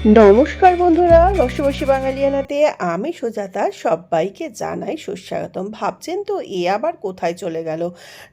নমস্কার বন্ধুরা, রসবশী বাঙালিয়ানাতে আমি সুজাতা সবাইকে জানাই সুস্বাগতম। ভাবছেন তো এ আবার কোথায় চলে গেল?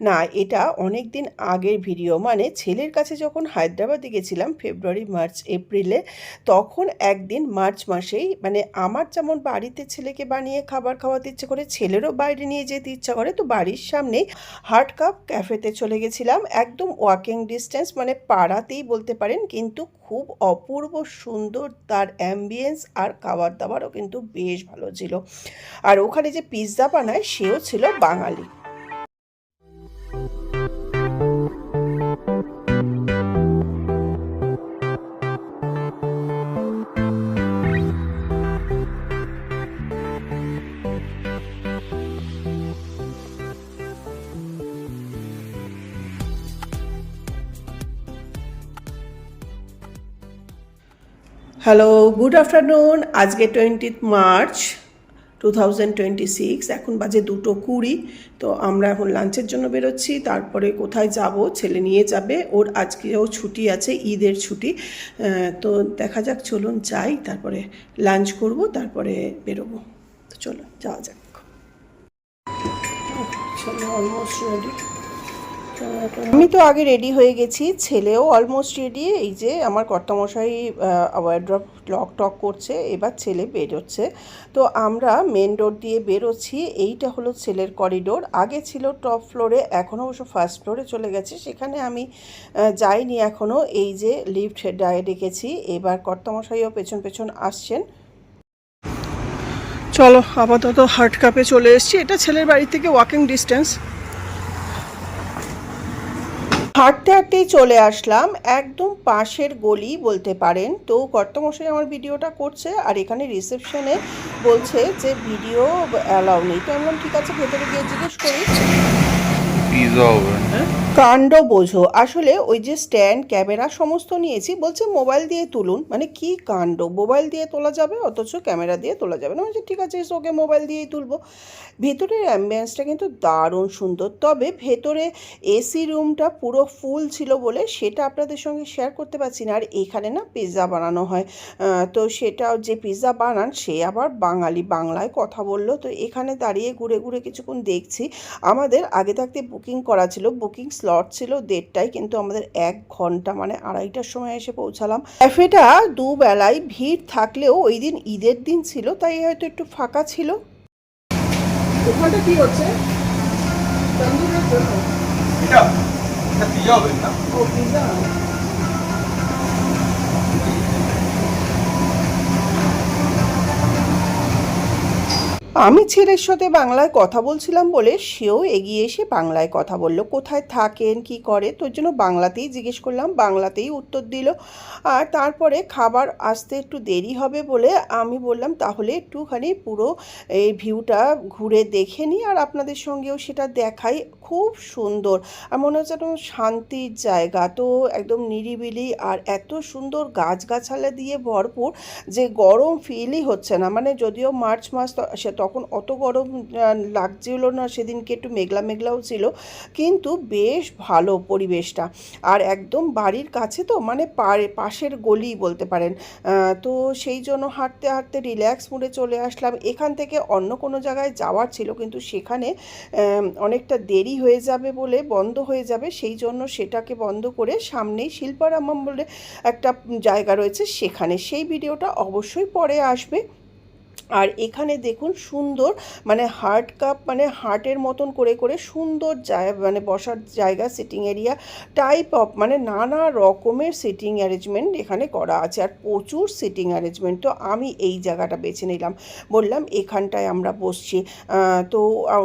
না, এটা অনেক দিন আগের ভিডিও। মানে ছেলের কাছে যখন হায়দ্রাবাদে গেছিলাম ফেব্রুয়ারি, মার্চ, এপ্রিলে, তখন একদিন মার্চ মাসেই মানে আমার যেমন বাড়িতে ছেলেকে বানিয়ে খাবার খাওয়াতে ইচ্ছে করে, ছেলেরও বাইরে নিয়ে যেতে ইচ্ছা করে, তো বাড়ির সামনে হার্ট কাপ ক্যাফেতে চলে গেছিলাম। একদম ওয়াকিং ডিস্টেন্স, মানে পাড়াতেই বলতে পারেন, কিন্তু খুব অপূর্ব সুন্দর তার অ্যাম্বিয়েন্স, আর খাবার দাবারও কিন্তু বেশ ভালো ছিল। আর ওখানে যে পিৎজা বানায় সেও ছিল বাঙালি। Hello, good afternoon. আজকে 20 মার্চ 2026, এখন বাজে 2:20। তো আমরা এখন লাঞ্চের জন্য বেরোচ্ছি। তারপরে কোথায় যাব, ছেলে নিয়ে যাবে, ওর আজকেও ছুটি আছে, ঈদের ছুটি। তো দেখা যাক, চলুন যাই, তারপরে লাঞ্চ করব, তারপরে বেরোবো। তো চলো যাওয়া যাক। চলো, অলমোস্ট রেডি। আমি তো আগে রেডি হয়ে গেছি, ছেলেও অলমোস্ট রেডি। এই যে আমার কর্তামশাই ওয়ার্ড্রপ লক টক করছে, এবার ছেলে বেরোচ্ছে। তো আমরা মেন রোড দিয়ে বেরোচ্ছি। এইটা হলো ছেলের করিডোর। আগে ছিল টপ ফ্লোরে, এখনও অবশ্য ফার্স্ট ফ্লোরে চলে গেছে, সেখানে আমি যাইনি এখনও। এই যে লিফট ডেকেছি, এবার কর্তামশাইও পেছন পেছন আসছেন। চলো, আপাতত হার্ট কাপে চলে এসেছি। এটা ছেলের বাড়ি থেকে ওয়াকিং ডিস্টেন্স। হাঁটতে হাঁটতেই চলে আসলাম, একদম পাশের গলি বলতে পারেন। তো কর্তামশাই আমার ভিডিওটা করছে, আর এখানে রিসেপশনে বলছে যে ভিডিও অ্যালাউ নেই। তো আমি বললাম ঠিক আছে, ভেতরে গিয়ে জিজ্ঞেস করি। কাণ্ড বোঝো, আসলে ওই যে স্ট্যান্ড ক্যামেরা সমস্ত নিয়েছি, বলছে মোবাইল দিয়ে তুলুন। মানে কি কাণ্ড, মোবাইল দিয়ে তোলা যাবে অথচ ক্যামেরা দিয়ে তোলা যাবে না। বলছে ঠিক আছে, ওকে মোবাইল দিয়েই তুলবো। ভেতরের অ্যাম্বিয়েন্সটা কিন্তু দারুণ সুন্দর, তবে ভেতরে এসি রুমটা পুরো ফুল ছিল বলে সেটা আপনাদের সঙ্গে শেয়ার করতে পারছি না। আর এখানে না পিৎজা বানানো হয়, তো সেটা যে পিৎজা বানান সে আবার বাঙালি, বাংলায় কথা বললো। তো এখানে দাঁড়িয়ে ঘুরে ঘুরে কিছুক্ষণ দেখছি। আমাদের আগে থাকতে বুকিং করা ছিল, বুকিং স্লট ছিল 1:30টায়, কিন্তু আমাদের 1 ঘন্টা মানে 2:30টার সময় এসে পৌঁছালাম। ক্যাফেটা দুবেলায় ভিড় থাকলেও ওই দিন ঈদের দিন ছিল, তাই হয়তো একটু ফাঁকা ছিল। ওখানটা কি হচ্ছে? তন্দুরের জন্য এটা পিজা হবে না? ও পিজা। আমি ছেলের সাথে বাংলায় কথা বলছিলাম বলে সেও এগিয়ে এসে বাংলায় কথা বলল। কোথায় থাকেন, কি করে, তোর জন্য বাংলাতেই জিজ্ঞেস করলাম, বাংলাতেই উত্তর দিল। আর তারপরে খাবার আসতে একটু দেরি হবে বলে আমি বললাম তাহলে একটুখানি পুরো এই ভিউটা ঘুরে দেখে নিই, আর আপনাদের সঙ্গেও সেটা দেখাই। খুব সুন্দর, আর মনে হচ্ছে একদম শান্তির জায়গা। তো একদম নিরিবিলি, আর এত সুন্দর গাছগাছালা দিয়ে ভরপুর যে গরম ফিলই হচ্ছে না। মানে যদিও মার্চ মাস, সে তখন অত গরম লাগছিল না, সেদিনকে একটু মেঘলা মেঘলাও ছিল, কিন্তু বেশ ভালো পরিবেশটা। আর একদম বাড়ির কাছে, তো মানে পাশের গলি বলতে পারেন। তো সেই জন্য হাঁটতে হাঁটতে রিল্যাক্স মুডে চলে আসলাম। এখান থেকে অন্য কোনো জায়গায় যাওয়ার ছিল, কিন্তু সেখানে অনেকটা দেরি হয়ে যাবে বলে, বন্ধ হয়ে যাবে, সেই জন্য সেটাকে বন্ধ করে সামনেই শিল্পারামম বলে একটা জায়গা রয়েছে, সেখানে সেই ভিডিওটা অবশ্যই পরে আসবে। আর এখানে দেখুন সুন্দর, মানে হার্ট কাপ, মানে হার্টের মতন করে করে সুন্দর জায়গা, মানে বসার জায়গা, সিটিং এরিয়া টাইপ অফ, মানে নানা রকমের সিটিং অ্যারেঞ্জমেন্ট এখানে করা আছে, আর প্রচুর সিটিং অ্যারেঞ্জমেন্ট। তো আমি এই জায়গাটা বেছে নিলাম, বললাম এখানটায় আমরা বসছি। তো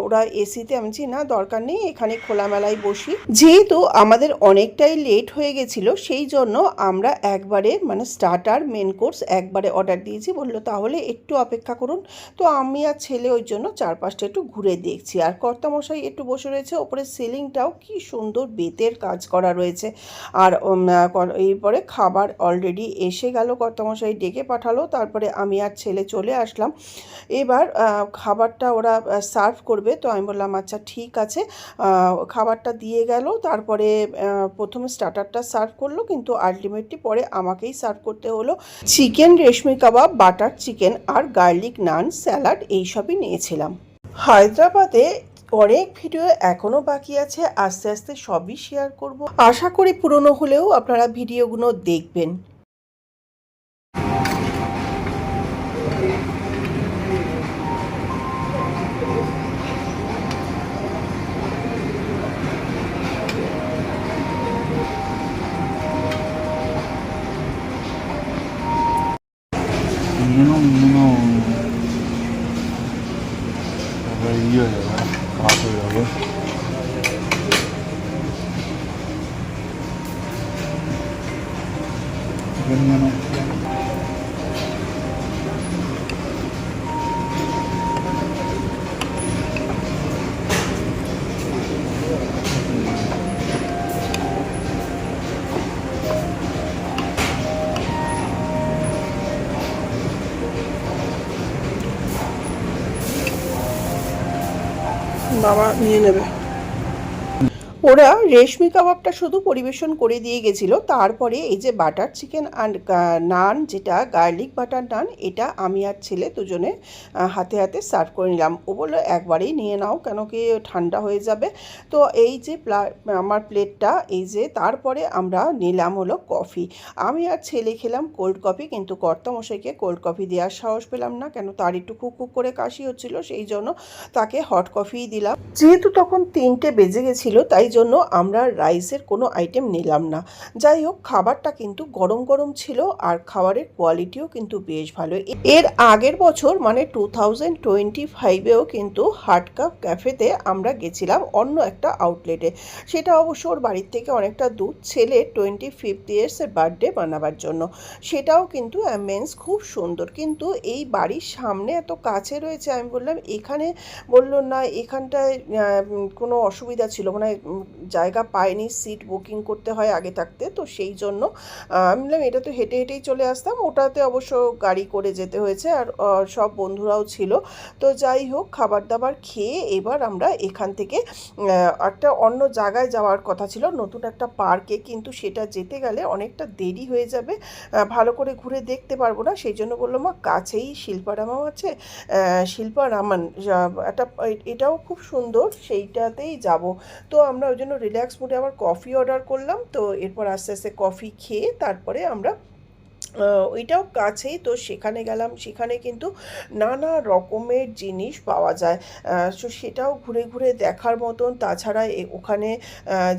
ওরা এসিতে, আমি না দরকার নেই, এখানে খোলামেলায় বসি। যেহেতু আমাদের অনেকটাই লেট হয়ে গেছিলো, সেই জন্য আমরা একবারে মানে স্টার্টার, মেন কোর্স একবারে অর্ডার দিয়েছি। বললো তাহলে একটু অপেক্ষা অপেক্ষা করুন। তো আমি আর ছেলে ওই জন্য চারপাশটা একটু ঘুরে দেখছি, আর কর্তামশাই একটু বসে রয়েছে। ওপরে সিলিংটাও কি সুন্দর বেতের কাজ করা রয়েছে। আর এরপরে খাবার অলরেডি এসে গেল, কর্তামশাই ডেকে পাঠালো, তারপরে আমি আর ছেলে চলে আসলাম। এবার খাবারটা ওরা সার্ভ করবে, তো আমি বললাম আচ্ছা ঠিক আছে। খাবারটা দিয়ে গেল, তারপরে প্রথমে স্টার্টারটা সার্ভ করলো, কিন্তু আলটিমেটলি পরে আমাকেই সার্ভ করতে হলো। চিকেন রেশমি কাবাব, বাটার চিকেন আর গার্লিক নান, স্যালাড এইসবই নিয়েছিলাম। হায়দ্রাবাদে অনেক ভিডিও এখনও বাকি আছে, আস্তে আস্তে সবই শেয়ার করব। আশা করি পুরনো হলেও আপনারা ভিডিওগুলো দেখবেন। বাবা নিয়ে নেবে। ওরা রেশমি কাবাবটা শুধু পরিবেশন করে দিয়ে গেছিলো, তারপরে এই যে বাটার চিকেন আর নান, যেটা গার্লিক বাটার নান, এটা আমি আর ছেলে দুজনে হাতে হাতে সার্ভ করে নিলাম। ও বললো একবারেই নিয়ে নাও, কেন কি ঠান্ডা হয়ে যাবে। তো এই যে আমার প্লেটটা, এই যে তারপরে আমরা নিলাম হলো কফি। আমি আর ছেলে খেলাম কোল্ড কফি, কিন্তু কর্তামশাইকে কোল্ড কফি দেওয়ার সাহস পেলাম না, কেন তার একটু খুব করে কাশি হচ্ছিলো, সেই জন্য তাকে হট কফিই দিলাম। যেহেতু তখন 3টে বেজে গেছিলো, তাই জন্য আমরা রাইসের কোনো আইটেম নিলাম না। যাই হোক, খাবারটা কিন্তু গরম গরম ছিল, আর খাবারের কোয়ালিটিও কিন্তু বেশ ভালো। এর আগের বছর মানে 2025-এও কিন্তু হার্ট কাপ ক্যাফেতে আমরা গেছিলাম অন্য একটা আউটলেটে। সেটা অবশ্য ওর বাড়ির থেকে অনেকটা দূর, ছেলে 25th ইয়ার্সের বার্থডে বানাবার জন্য। সেটাও কিন্তু অ্যাম্বিয়েন্স খুব সুন্দর, কিন্তু এই বাড়ির সামনে এত কাছে রয়েছে। আমি বললাম এখানে, বললো না এখানটায় কোনো অসুবিধা ছিল, মানে জায়গা পায়নি, সিট বুকিং করতে হয় আগে থাকতে, তো সেই জন্য আমি বললাম এটা তো হেঁটে হেঁটেই চলে আসতাম। ওটাতে অবশ্য গাড়ি করে যেতে হয়েছে, আর সব বন্ধুরাও ছিল। তো যাই হোক, খাবার দাবার খেয়ে এবার আমরা এখান থেকে একটা অন্য জায়গায় যাওয়ার কথা ছিল, নতুন একটা পার্কে, কিন্তু সেটা যেতে গেলে অনেকটা দেরি হয়ে যাবে, ভালো করে ঘুরে দেখতে পারবো না। সেই জন্য বললো মা কাছেই শিল্পারামও আছে, শিল্পারামান একটা, এটাও খুব সুন্দর, সেইটাতেই যাব। তো আমরা ওই জন্য রিল্যাক্স মুডে আবার কফি অর্ডার করলাম। তো এরপর আস্তে আস্তে কফি খেয়ে তারপরে আমরা ওইটাও কাছেই, তো সেখানে গেলাম। সেখানে কিন্তু নানা রকমের জিনিস পাওয়া যায়, তো সেটাও ঘুরে ঘুরে দেখার মতন। তাছাড়া ওখানে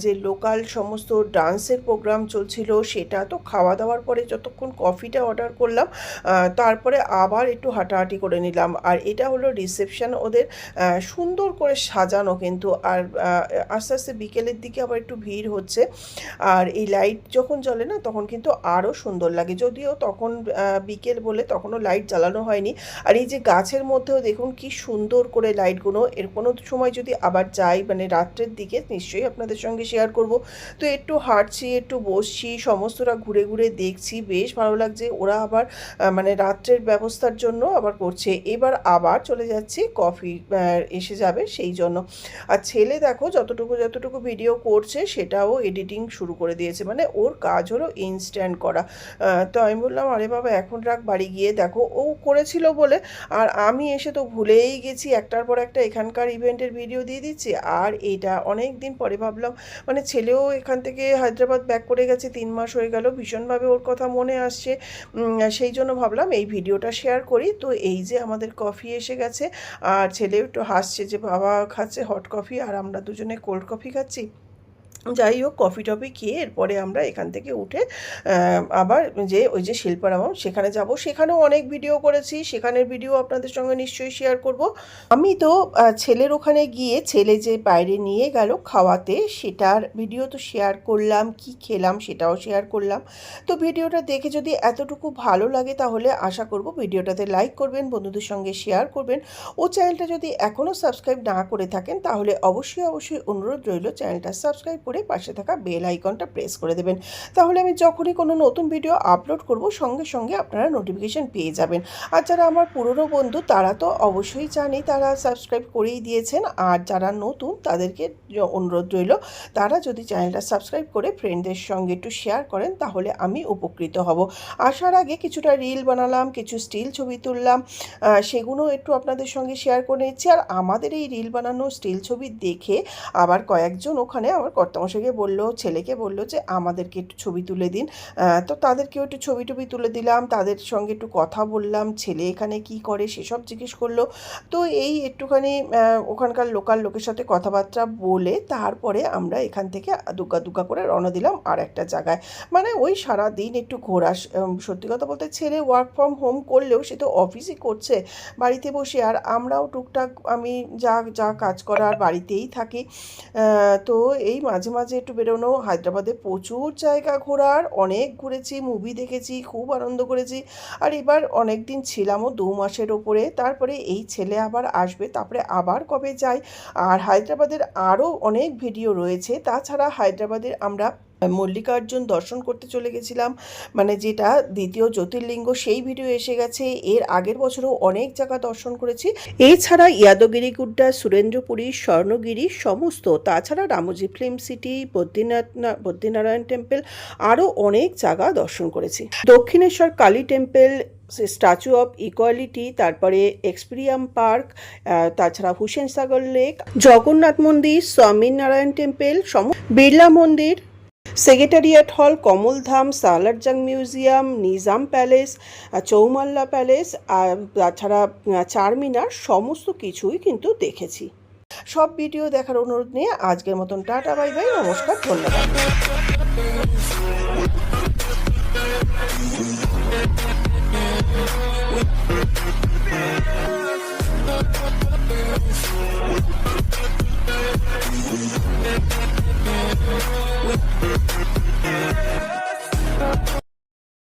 যে লোকাল সমস্ত ডান্সের প্রোগ্রাম চলছিল, সেটা তো খাওয়া দাওয়ার পরে যতক্ষণ কফিটা অর্ডার করলাম, তারপরে আবার একটু হাঁটাহাঁটি করে নিলাম। আর এটা হলো রিসেপশন ওদের, সুন্দর করে সাজানো কিন্তু। আর আস্তে আস্তে বিকেলের দিকে আবার একটু ভিড় হচ্ছে, আর এই লাইট যখন জ্বলে না, তখন কিন্তু আরও সুন্দর লাগে। যদিও তখন বিকেল বলে তখনও লাইট জ্বালানো হয়নি। আর এই যে গাছের মধ্যেও দেখুন কি সুন্দর করে লাইটগুলো। এর কোনো সময় যদি আবার যাই, মানে রাত্রের দিকে, নিশ্চয়ই আপনাদের সঙ্গে শেয়ার করব। তো একটু হাঁটছি, একটু বসছি, সমস্তটা ঘুরে ঘুরে দেখছি, বেশ ভালো লাগছে। ওরা আবার মানে রাত্রের ব্যবস্থার জন্য আবার করছে। এবার আবার চলে যাচ্ছি, কফি এসে যাবে সেই জন্য। আর ছেলে দেখো যতটুকু ভিডিও করছে, সেটাও এডিটিং শুরু করে দিয়েছে, মানে ওর কাজ হলো ইনস্ট্যান্ট করা। তো আমি বললাম আরে বাবা এখন রাখ, বাড়ি গিয়ে দেখো। ও করেছিল বলে, আর আমি এসে তো ভুলেই গেছি, একটার পর একটা এখানকার ইভেন্টের ভিডিও দিয়ে দিচ্ছি। আর এইটা অনেক দিন পরে ভাবলাম, মানে ছেলেও এখান থেকে হায়দ্রাবাদ ব্যাক করে গেছে, 3 মাস হয়ে গেল, ভীষণভাবে ওর কথা মনে আসছে। সেই জন্য ভাবলাম এই ভিডিওটা শেয়ার করি। তো এই যে আমাদের কফি এসে গেছে, আর ছেলেও একটু হাসছে যে বাবা খাচ্ছে হট কফি আর আমরা দুজনে কোল্ড কফি খাচ্ছি। যাই হোক, কফি টফি খেয়ে এরপরে আমরা এখান থেকে উঠে আবার যে ওই যে শিল্পারামম সেখানে যাব। সেখানেও অনেক ভিডিও করেছি, সেখানের ভিডিও আপনাদের সঙ্গে নিশ্চয়ই শেয়ার করব। আমি তো ছেলের ওখানে গিয়ে ছেলে যে বাইরে নিয়ে গেল খাওয়াতে, সেটার ভিডিও তো শেয়ার করলাম, কি খেলাম সেটাও শেয়ার করলাম। তো ভিডিওটা দেখে যদি এতটুকু ভালো লাগে তাহলে আশা করব ভিডিওটাতে লাইক করবেন, বন্ধুদের সঙ্গে শেয়ার করবেন। ও চ্যানেলটা যদি এখনও সাবস্ক্রাইব না করে থাকেন তাহলে অবশ্যই অনুরোধ রইল চ্যানেলটা সাবস্ক্রাইব করে পাশে থাকা বেল আইকনটা প্রেস করে দেবেন। তাহলে আমি যখনই কোনো নতুন ভিডিও আপলোড করব সঙ্গে সঙ্গে আপনারা নোটিফিকেশান পেয়ে যাবেন। আর যারা আমার পুরনো বন্ধু তারা তো অবশ্যই জানেই, তারা সাবস্ক্রাইব করেই দিয়েছেন। আর যারা নতুন তাদেরকে অনুরোধ রইল তারা যদি চ্যানেলটা সাবস্ক্রাইব করে ফ্রেন্ডদের সঙ্গে একটু শেয়ার করেন তাহলে আমি উপকৃত হব। আসার আগে কিছুটা রিল বানালাম, কিছু স্টিল ছবি তুললাম, সেগুলো একটু আপনাদের সঙ্গে শেয়ার করে নিচ্ছি। আর আমাদের এই রিল বানানো স্টিল ছবি দেখে আবার কয়েকজন ওখানে আমার কর্তামশাইকে বললো, ছেলেকে বললো যে আমাদেরকে একটু ছবি তুলে দিন। তো তাদেরকেও একটু ছবি টবি তুলে দিলাম, তাদের সঙ্গে একটু কথা বললাম, ছেলে এখানে কি করে সেসব জিজ্ঞেস করলো। তো এই একটুখানি ওখানকার লোকাল লোকের সাথে কথাবার্তা বলে তারপরে আমরা এখান থেকে দুগ্গা দুগ্গা করে রওনা দিলাম আর একটা জায়গায়। মানে ওই সারা দিন একটু ঘোরা, সত্যি কথা বলতে ছেলে ওয়ার্ক ফ্রম হোম করলেও সে তো অফিসই করছে বাড়িতে বসে, আর আমরাও টুকটাক আমি যা যা কাজ করার বাড়িতেই থাকি। তো এই মাঝে মাঝে একটু বেরোনো। হায়দ্রাবাদে প্রচুর জায়গা ঘোরার, অনেক ঘুরেছি, মুভি দেখেছি, খুব আনন্দ করেছি। আর এবার অনেক দিন ছিলামও, 2 মাসের ওপরে। তারপরে এই ছেলে আবার আসবে, তারপরে আবার কবে যাই। আর হায়দ্রাবাদের আরও অনেক ভিডিও রয়েছে। তাছাড়া হায়দ্রাবাদের আমরা মল্লিকার্জুন দর্শন করতে চলে গেছিলাম, মানে যেটা দ্বিতীয় জ্যোতির্লিঙ্গ, সেই ভিডিও এসে গেছে। এর আগের বছরও অনেক জায়গা দর্শন করেছি। এছাড়া ইয়াদগিরি গুড্ডা, সুরেন্দ্রপুরী, স্বর্ণগিরি সমস্ত, তাছাড়া Ramoji film city, Badrinarayan temple, আরও অনেক জায়গা দর্শন করেছি। Dakshineswar Kali temple, statue of equality, তারপরে এক্সপিরিয়াম পার্ক, তাছাড়া হুসেন সাগর লেক, জগন্নাথ মন্দির, স্বামীনারায়ণ টেম্পল, বিড়লা মন্দির, সেক্রেটারিয়েট হল, কমলধাম, Salar Jung museum, Nizam palace, চৌমাল্লা palace, আর তাছাড়া চারমিনার, সমস্ত কিছুই কিন্তু দেখেছি। সব ভিডিও দেখার অনুরোধ নিয়ে আজকের মতন টাটা, বাই বাই, নমস্কার, ধন্যবাদ।